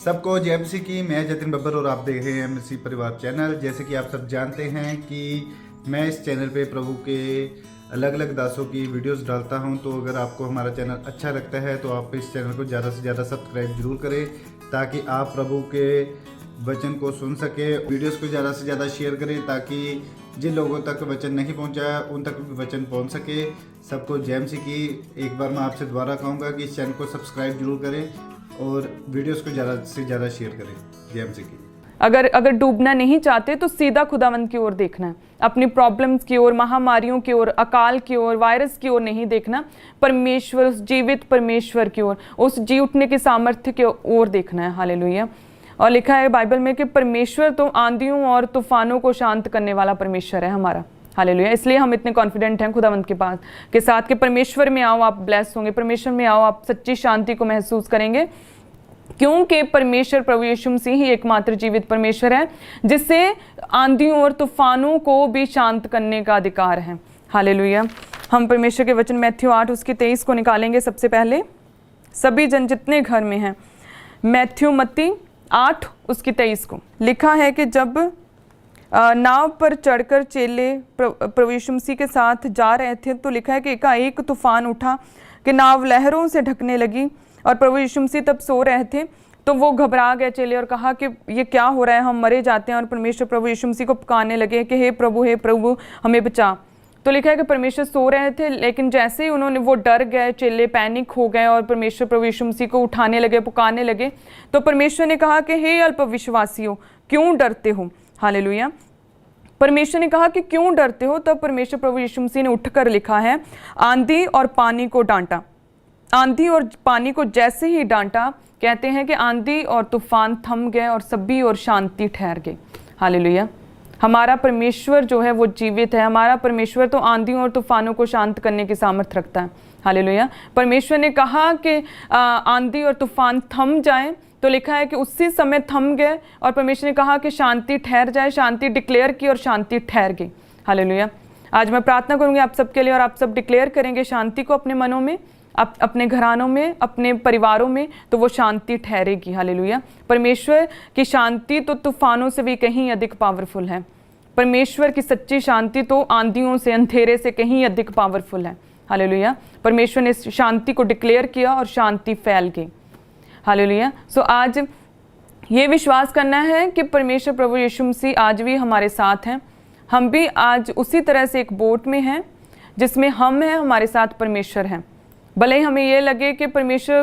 सबको जय मसीह की। मैं जतिन बब्बर और आप देख रहे हैं मसीह परिवार चैनल। जैसे कि आप सब जानते हैं कि मैं इस चैनल पे प्रभु के अलग अलग दासों की वीडियोस डालता हूं, तो अगर आपको हमारा चैनल अच्छा लगता है तो आप इस चैनल को ज़्यादा से ज़्यादा सब्सक्राइब जरूर करें, ताकि आप प्रभु के वचन को सुन सके। वीडियोस को ज़्यादा से ज़्यादा शेयर करें, ताकि जिन लोगों तक वचन नहीं पहुंचा उन तक भी वचन पहुंच सके। सबको जय मसीह की। एक बार मैं आपसे दोबारा कहूँगा कि इस चैनल को सब्सक्राइब जरूर करें और वीडियोस को ज़्यादा से ज़्यादा शेयर करें। जय मसीह की। अगर डूबना नहीं चाहते तो सीधा खुदावंत की ओर देखना है, अपनी प्रॉब्लम्स की ओर, महामारियों की ओर, अकाल की ओर, वायरस की ओर नहीं देखना। परमेश्वर, उस जीवित परमेश्वर की ओर, उस जी उठने की सामर्थ्य की ओर देखना है। हालेलुया। और लिखा है बाइबल में कि परमेश्वर तो आंधियों और तूफानों को शांत करने वाला परमेश्वर है हमारा। हालेलुया। इसलिए हम इतने कॉन्फिडेंट हैं खुदावंत के पास के साथ कि परमेश्वर में आओ आप ब्लेस होंगे, परमेश्वर में आओ आप सच्ची शांति को महसूस करेंगे, क्योंकि परमेश्वर प्रभु यीशु मसीह ही एकमात्र जीवित परमेश्वर है जिससे आंधियों और तूफानों को भी शांत करने का अधिकार है। हालेलुया। हम परमेश्वर के वचन मैथ्यू 8 उसकी 23 को निकालेंगे। सबसे पहले सभी जन जितने घर में हैं, मैथ्यू मत्ती 8 उसकी 23 को लिखा है कि जब नाव पर चढ़कर चेले प्रभु यीशु मसीह के साथ जा रहे थे तो लिखा है कि एकाएक तूफान उठा कि नाव लहरों से ढकने लगी, और प्रभु यीशु मसीह तब सो रहे थे। तो वो घबरा गए चेले और कहा कि ये क्या हो रहा है, हम मरे जाते हैं। और परमेश्वर प्रभु यीशु मसीह को पुकारने लगे कि हे प्रभु हमें बचा। तो लिखा है कि परमेश्वर सो रहे थे, लेकिन जैसे ही उन्होंने वो डर गए, चेले पैनिक हो गए और परमेश्वर प्रभु यीशु मसीह को उठाने लगे, पुकारने लगे। तो परमेश्वर ने कहा कि हे अल्प विश्वासियों, क्यों डरते हो। हालेलुया। परमेश्वर ने कहा कि क्यों डरते हो। तब परमेश्वर प्रभु यीशु मसीह ने उठकर लिखा है, आंधी और पानी को डांटा। आंधी और पानी को जैसे ही डांटा, कहते हैं कि आंधी और तूफान थम गए और सभी और शांति ठहर गई। हालेलुया। हमारा परमेश्वर जो है वो जीवित है। हमारा परमेश्वर तो आंधियों और तूफानों को शांत करने की सामर्थ्य रखता है। हालेलुया। परमेश्वर ने कहा कि आंधी और तूफान थम जाएं, तो लिखा है कि उसी समय थम गए, और परमेश्वर ने कहा कि शांति ठहर जाए। शांति डिक्लेयर की और शांति ठहर गई। हालेलुया। आज मैं प्रार्थना करूंगी आप सबके लिए, और आप सब डिक्लेयर करेंगे शांति को अपने मनों में, अपने घरानों में, अपने परिवारों में, तो वो शांति ठहरेगी। हालेलुया। परमेश्वर की शांति तो तूफानों से भी कहीं अधिक पावरफुल है। परमेश्वर की सच्ची शांति तो आंधियों से, अंधेरे से कहीं अधिक पावरफुल है। हालेलुया। परमेश्वर ने शांति को डिक्लेयर किया और शांति फैल गई। हालेलुया। सो आज ये विश्वास करना है कि परमेश्वर प्रभु यीशु मसीह आज भी हमारे साथ हैं। हम भी आज उसी तरह से एक बोट में हैं जिसमें हम हैं, हमारे साथ परमेश्वर हैं। भले ही हमें ये लगे कि परमेश्वर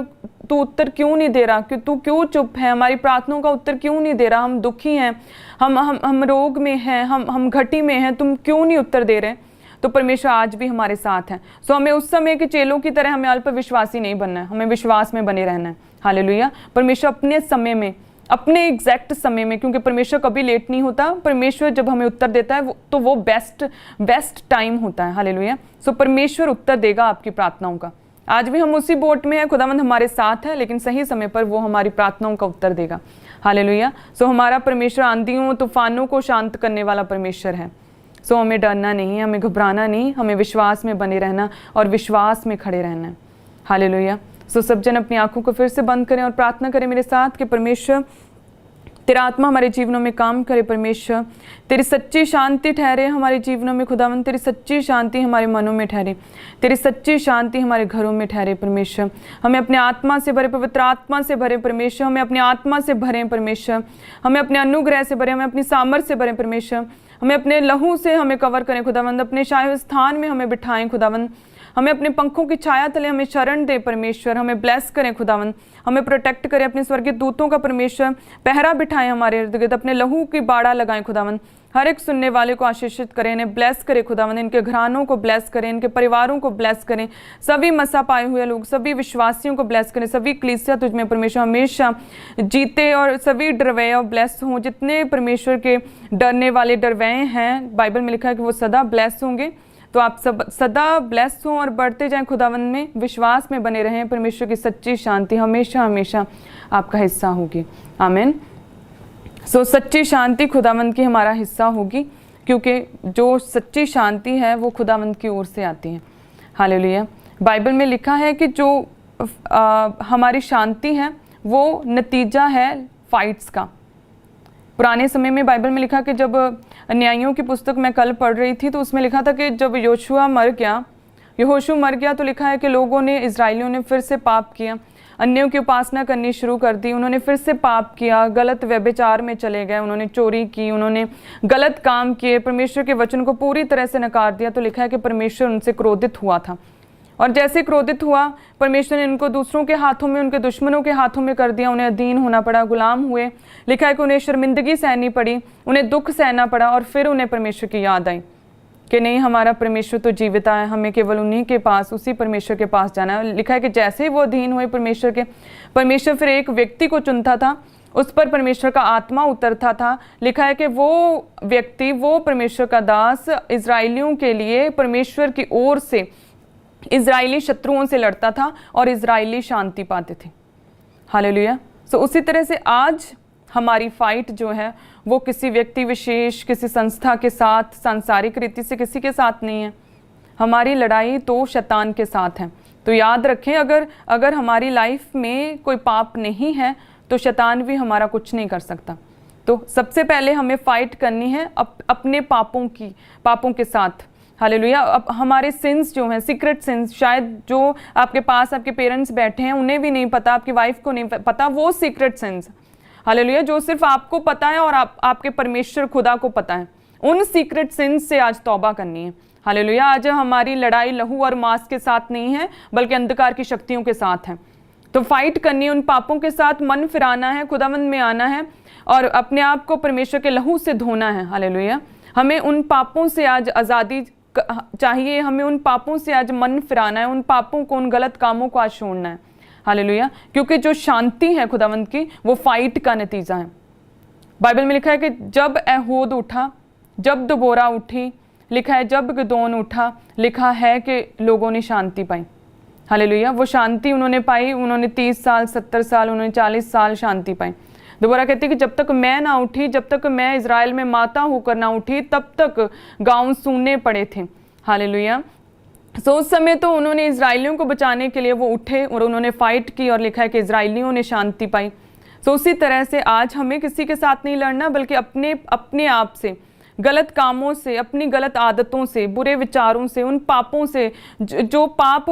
तू उत्तर क्यों नहीं दे रहा, कि तू क्यों चुप है, हमारी प्रार्थनाओं का उत्तर क्यों नहीं दे रहा, हम दुखी हैं, हम रोग में हैं, हम घटी में हैं, तुम क्यों नहीं उत्तर दे रहे। तो परमेश्वर आज भी हमारे साथ हैं। सो हमें उस समय के चेलों की तरह हमें अल्प विश्वासी नहीं बनना है, हमें विश्वास में बने रहना है। हालेलुया। परमेश्वर अपने समय में, अपने एग्जैक्ट समय में, क्योंकि परमेश्वर कभी लेट नहीं होता। परमेश्वर जब हमें उत्तर देता है तो वो बेस्ट टाइम होता है। हालेलुया। सो परमेश्वर उत्तर देगा आपकी प्रार्थनाओं का। आज भी हम उसी बोट में हैं, खुदावंद हमारे साथ है, लेकिन सही समय पर वो हमारी प्रार्थनाओं का उत्तर देगा। हालेलुया। सो हमारा परमेश्वर आंधियों तूफानों को शांत करने वाला परमेश्वर है। सो हमें डरना नहीं है, हमें घबराना नहीं, हमें विश्वास में बने रहना और विश्वास में खड़े रहना है। हालेलुया। सो सब जन अपनी आंखों को फिर से बंद करें और प्रार्थना करें मेरे साथ कि परमेश्वर तेरा आत्मा हमारे जीवनों में काम करे। परमेश्वर तेरी सच्ची शांति ठहरे हमारे जीवनों में। खुदावंद तेरी सच्ची शांति हमारे मनों में ठहरे, तेरी सच्ची शांति हमारे घरों में ठहरे। परमेश्वर हमें अपने आत्मा से भरे, पवित्र आत्मा से भरे। परमेश्वर हमें अपनी आत्मा से भरें। परमेश्वर हमें अपने अनुग्रह से भरे, हमें अपनी सामर्थ से भरें। परमेश्वर हमें अपने लहू से हमें कवर करें। खुदावंद अपने शायद स्थान में हमें बिठाएं। खुदावंद हमें अपने पंखों की छाया तले हमें शरण दे। परमेश्वर हमें ब्लेस करें। खुदावंद हमें प्रोटेक्ट करें। अपने स्वर्गीय दूतों का परमेश्वर पहरा बिठाएं हमारे इर्द गिर्द, अपने लहू की बाड़ा लगाएं। खुदावंद हर एक सुनने वाले को आशीषित करें, इन्हें ब्लेस करें। खुदावंद इनके घरानों को ब्लेस करें, इनके परिवारों को ब्लेस करें। सभी मसा पाए हुए लोग, सभी विश्वासियों को ब्लेस करें। सभी कलीसिया तुझ में परमेश्वर हमेशा जीते, और सभी डरवैया ब्लेस हों। जितने परमेश्वर के डरने वाले डरवैये हैं, बाइबल में लिखा है कि वो सदा ब्लेस होंगे। तो आप सब सदा ब्लेस हों और बढ़ते जाएं खुदावंद में, विश्वास में बने रहें। परमेश्वर की सच्ची शांति हमेशा हमेशा आपका हिस्सा होगी। आमीन। सो सच्ची शांति खुदावंद की हमारा हिस्सा होगी, क्योंकि जो सच्ची शांति है वो खुदावंद की ओर से आती है। हालेलुया। बाइबल में लिखा है कि जो हमारी शांति है वो नतीजा है फाइट्स का। पुराने समय में बाइबल में लिखा कि जब न्यायियों की पुस्तक मैं कल पढ़ रही थी तो उसमें लिखा था कि जब यहोशू मर गया तो लिखा है कि लोगों ने, इजराइलियों ने फिर से पाप किया, अन्यों की उपासना करनी शुरू कर दी, उन्होंने फिर से पाप किया, गलत व्यभिचार में चले गए, उन्होंने चोरी की, उन्होंने गलत काम किए, परमेश्वर के वचन को पूरी तरह से नकार दिया। तो लिखा है कि परमेश्वर उनसे क्रोधित हुआ था, और जैसे क्रोधित हुआ परमेश्वर ने उनको दूसरों के हाथों में, उनके दुश्मनों के हाथों में कर दिया। उन्हें अधीन होना पड़ा, गुलाम हुए। लिखा है कि उन्हें शर्मिंदगी सहनी पड़ी, उन्हें दुख सहना पड़ा, और फिर उन्हें परमेश्वर की याद आई कि नहीं, हमारा परमेश्वर तो जीवित है, हमें केवल उन्हीं के पास, उसी परमेश्वर के पास जाना है। लिखा है कि जैसे ही वो अधीन हुए परमेश्वर के, परमेश्वर फिर एक व्यक्ति को चुनता था, उस पर परमेश्वर का आत्मा उतरता था। लिखा है कि वो व्यक्ति, वो परमेश्वर का दास इजराइलियों के लिए परमेश्वर की ओर से इजरायली शत्रुओं से लड़ता था और इजरायली शांति पाते थे। हालेलुया। सो उसी तरह से आज हमारी फाइट जो है वो किसी व्यक्ति विशेष, किसी संस्था के साथ, सांसारिक रीति से किसी के साथ नहीं है। हमारी लड़ाई तो शैतान के साथ है। तो याद रखें, अगर हमारी लाइफ में कोई पाप नहीं है तो शैतान भी हमारा कुछ नहीं कर सकता। तो सबसे पहले हमें फाइट करनी है अपने पापों के साथ। हालेलुया। अब हमारे सिंस जो हैं, सीक्रेट सिंस, शायद जो आपके पास आपके पेरेंट्स बैठे हैं उन्हें भी नहीं पता, आपकी वाइफ को नहीं पता, वो सीक्रेट सिंस, हालेलुया, जो सिर्फ आपको पता है और आपके परमेश्वर खुदा को पता है। उन सीक्रेट सिंस से आज तौबा करनी है। हालेलुया। आज हमारी लड़ाई लहू और मांस के साथ नहीं है, बल्कि अंधकार की शक्तियों के साथ है। तो फाइट करनी है उन पापों के साथ, मन फिराना है, खुदावंद में आना है और अपने आप को परमेश्वर के लहू से धोना है। हालेलुया। हमें उन पापों से आज आज़ादी चाहिए, हमें उन पापों से आज मन फिराना है, उन पापों को, उन गलत कामों को आज छोड़ना है। हालेलुया। क्योंकि जो शांति है खुदावंद की, वो फाइट का नतीजा है। बाइबल में लिखा है कि जब एहूद उठा, जब दबोरा उठी, लिखा है जब गिदोन उठा, लिखा है कि लोगों ने शांति पाई। हालेलुया। वो शांति उन्होंने पाई, उन्होंने 30 साल, 70 साल, उन्होंने 40 साल शांति पाई। दोबारा कहती है कि जब तक मैं ना उठी, जब तक मैं इजराइल में माता होकर ना उठी, तब तक गांव सूने पड़े थे। हालेलुया। सो उस समय तो उन्होंने इजराइलियों को बचाने के लिए वो उठे और उन्होंने फाइट की, और लिखा है कि इजराइलियों ने शांति पाई। सो उसी तरह से आज हमें किसी के साथ नहीं लड़ना, बल्कि अपने आप से, गलत कामों से, अपनी गलत आदतों से, बुरे विचारों से, उन पापों से, जो पाप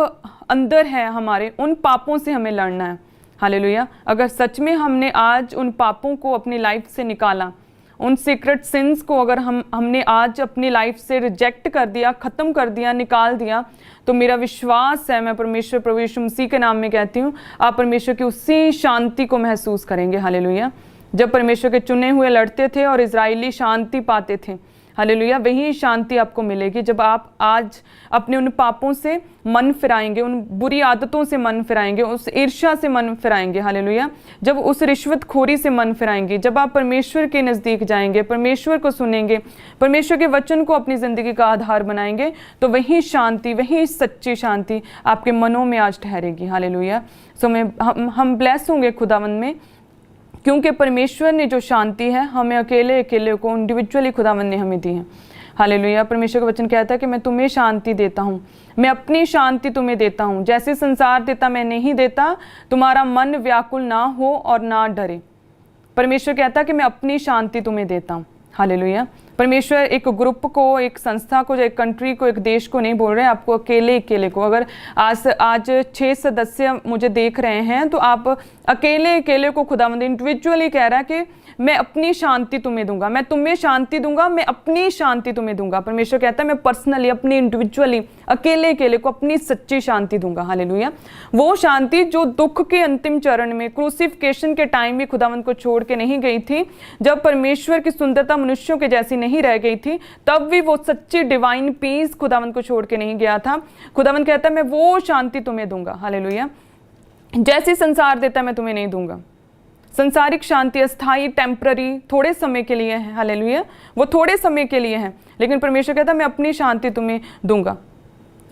अंदर है हमारे, उन पापों से हमें लड़ना है। हालेलुया। अगर सच में हमने आज उन पापों को अपनी लाइफ से निकाला, उन सीक्रेट सिंस को अगर हमने आज अपनी लाइफ से रिजेक्ट कर दिया, ख़त्म कर दिया, निकाल दिया, तो मेरा विश्वास है, मैं परमेश्वर प्रभु यीशु मसीह के नाम में कहती हूँ, आप परमेश्वर की उसी शांति को महसूस करेंगे। हालेलुया। जब परमेश्वर के चुने हुए लड़ते थे और इजरायली शांति पाते थे, हालेलुया, वही शांति आपको मिलेगी जब आप आज अपने उन पापों से मन फिराएंगे, उन बुरी आदतों से मन फिराएंगे, उस ईर्ष्या से मन फिराएंगे। हालेलुया। जब उस रिश्वतखोरी से मन फिराएंगे, जब आप परमेश्वर के नज़दीक जाएंगे, परमेश्वर को सुनेंगे, परमेश्वर के वचन को अपनी ज़िंदगी का आधार बनाएंगे, तो वही शांति, वही सच्ची शांति आपके मनों में आज ठहरेगी। हालेलुया। सो हम ब्लेस होंगे खुदावंद में, क्योंकि परमेश्वर ने जो शांति है हमें अकेले को इंडिविजुअली खुदावंद ने हमें दी है। हालेलुया। परमेश्वर का वचन कहता है कि मैं तुम्हें शांति देता हूँ, मैं अपनी शांति तुम्हें देता हूँ, जैसे संसार देता मैं नहीं देता, तुम्हारा मन व्याकुल ना हो और ना डरे। परमेश्वर कहता है कि मैं अपनी शांति तुम्हें देता हूँ। हालेलुया। परमेश्वर एक ग्रुप को, एक संस्था को, एक कंट्री को, एक देश को नहीं बोल रहे हैं, आपको अकेले को। अगर आज 6 सदस्य मुझे देख रहे हैं तो आप अकेले को खुदावंद इंडिविजुअली कह रहा है कि मैं अपनी शांति तुम्हें दूंगा, मैं तुम्हें शांति दूंगा, मैं अपनी शांति तुम्हें दूंगा। परमेश्वर कहता है मैं पर्सनली, अपनी इंडिविजुअली, अकेले को अपनी सच्ची शांति दूंगा। हालेलुया। वो शांति जो दुख के अंतिम चरण में, क्रूसिफिकेशन के टाइम भी खुदावंद को छोड़ के नहीं गई थी, जब परमेश्वर की सुंदरता मनुष्यों के जैसी नहीं रह गई थी, तब भी वो सच्ची डिवाइन पीस खुदावंद को छोड़ के नहीं गया था। खुदावंद कहता है मैं वो शांति तुम्हें दूंगा। हालेलुया। जैसी संसार देता है मैं तुम्हें नहीं दूंगा। संसारिक शांति अस्थाई, टेम्पररी, थोड़े समय के लिए है। हालेलुया। वो थोड़े समय के लिए है, लेकिन परमेश्वर कहता है मैं अपनी शांति तुम्हें दूंगा।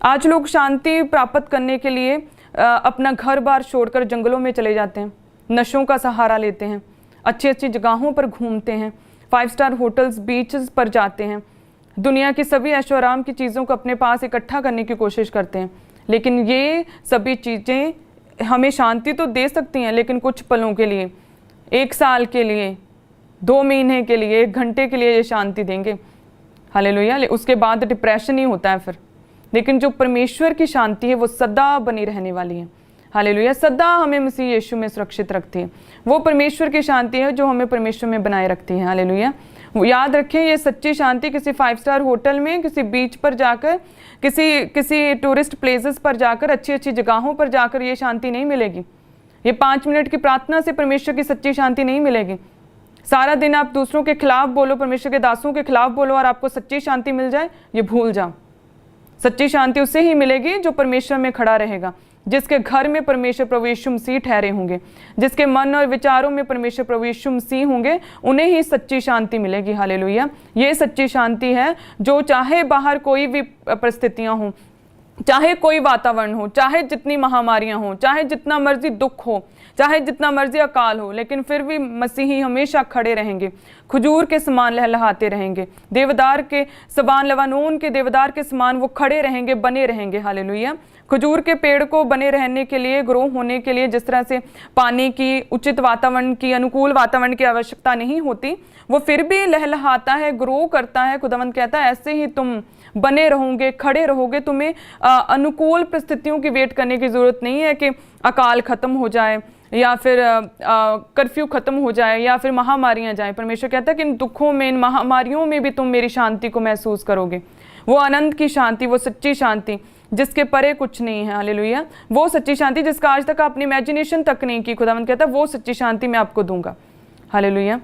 आज लोग शांति प्राप्त करने के लिए अपना घर बार छोड़कर जंगलों में चले जाते हैं, नशों का सहारा लेते हैं, अच्छी अच्छी जगहों पर घूमते हैं, 5 स्टार होटल्स, बीचेस पर जाते हैं, दुनिया की सभी ऐशो आराम की चीज़ों को अपने पास इकट्ठा करने की कोशिश करते हैं। लेकिन ये सभी चीज़ें हमें शांति तो दे सकती हैं, लेकिन कुछ पलों के लिए, 1 साल के लिए, 2 महीने के लिए, 1 घंटे के लिए ये शांति देंगे। हालेलुया। उसके बाद डिप्रेशन ही होता है फिर। लेकिन जो परमेश्वर की शांति है वो सदा बनी रहने वाली है। हालेलुया। सदा हमें मसीह यीशु में सुरक्षित रखती है। वो परमेश्वर की शांति है जो हमें परमेश्वर में बनाए रखती है। हालेलुया। याद रखें, ये सच्ची शांति किसी 5 स्टार होटल में, किसी बीच पर जाकर, किसी टूरिस्ट प्लेसेस पर जाकर, अच्छी अच्छी जगहों पर जाकर ये शांति नहीं मिलेगी। ये 5 मिनट की प्रार्थना से परमेश्वर की सच्ची शांति नहीं मिलेगी। सारा दिन आप दूसरों के खिलाफ बोलो, परमेश्वर के दासों के खिलाफ बोलो और आपको सच्ची शांति मिल जाए, ये भूल जाओ। सच्ची शांति उससे ही मिलेगी जो परमेश्वर में खड़ा रहेगा, जिसके घर में परमेश्वर प्रभु यीशु मसीह ठहरे होंगे, जिसके मन और विचारों में परमेश्वर प्रभु यीशु मसीह होंगे, उन्हें ही सच्ची शांति मिलेगी। हालेलुया। ये सच्ची शांति है जो चाहे बाहर कोई भी परिस्थितियां हों, चाहे कोई वातावरण हो, चाहे जितनी महामारियां हो, चाहे जितना मर्जी दुख हो, चाहे जितना मर्जी अकाल हो, लेकिन फिर भी मसीही हमेशा खड़े रहेंगे, खजूर के समान लहलहाते रहेंगे, देवदार के समान, लबानोन के देवदार के समान वो खड़े रहेंगे, बने रहेंगे। हालेलुया। खजूर के पेड़ को बने रहने के लिए, ग्रो होने के लिए जिस तरह से पानी की, उचित वातावरण की, अनुकूल वातावरण की आवश्यकता नहीं होती, वो फिर भी लहलहाता है, ग्रो करता है। खुदावंद कहता है ऐसे ही तुम बने रहोगे, खड़े रहोगे। तुम्हें अनुकूल परिस्थितियों की वेट करने की जरूरत नहीं है कि अकाल खत्म हो जाए या फिर कर्फ्यू खत्म हो जाए या फिर महामारियां जाए। परमेश्वर कहता है कि इन दुखों में, इन महामारियों में भी तुम मेरी शांति को महसूस करोगे। वो आनंद की शांति, वो सच्ची शांति जिसके परे कुछ नहीं है। हालेलुया। वो सच्ची शांति जिसका आज तक आपने इमेजिनेशन तक नहीं की, खुदावंद कहता है वो सच्ची शांति मैं आपको दूंगा। हालेलुया।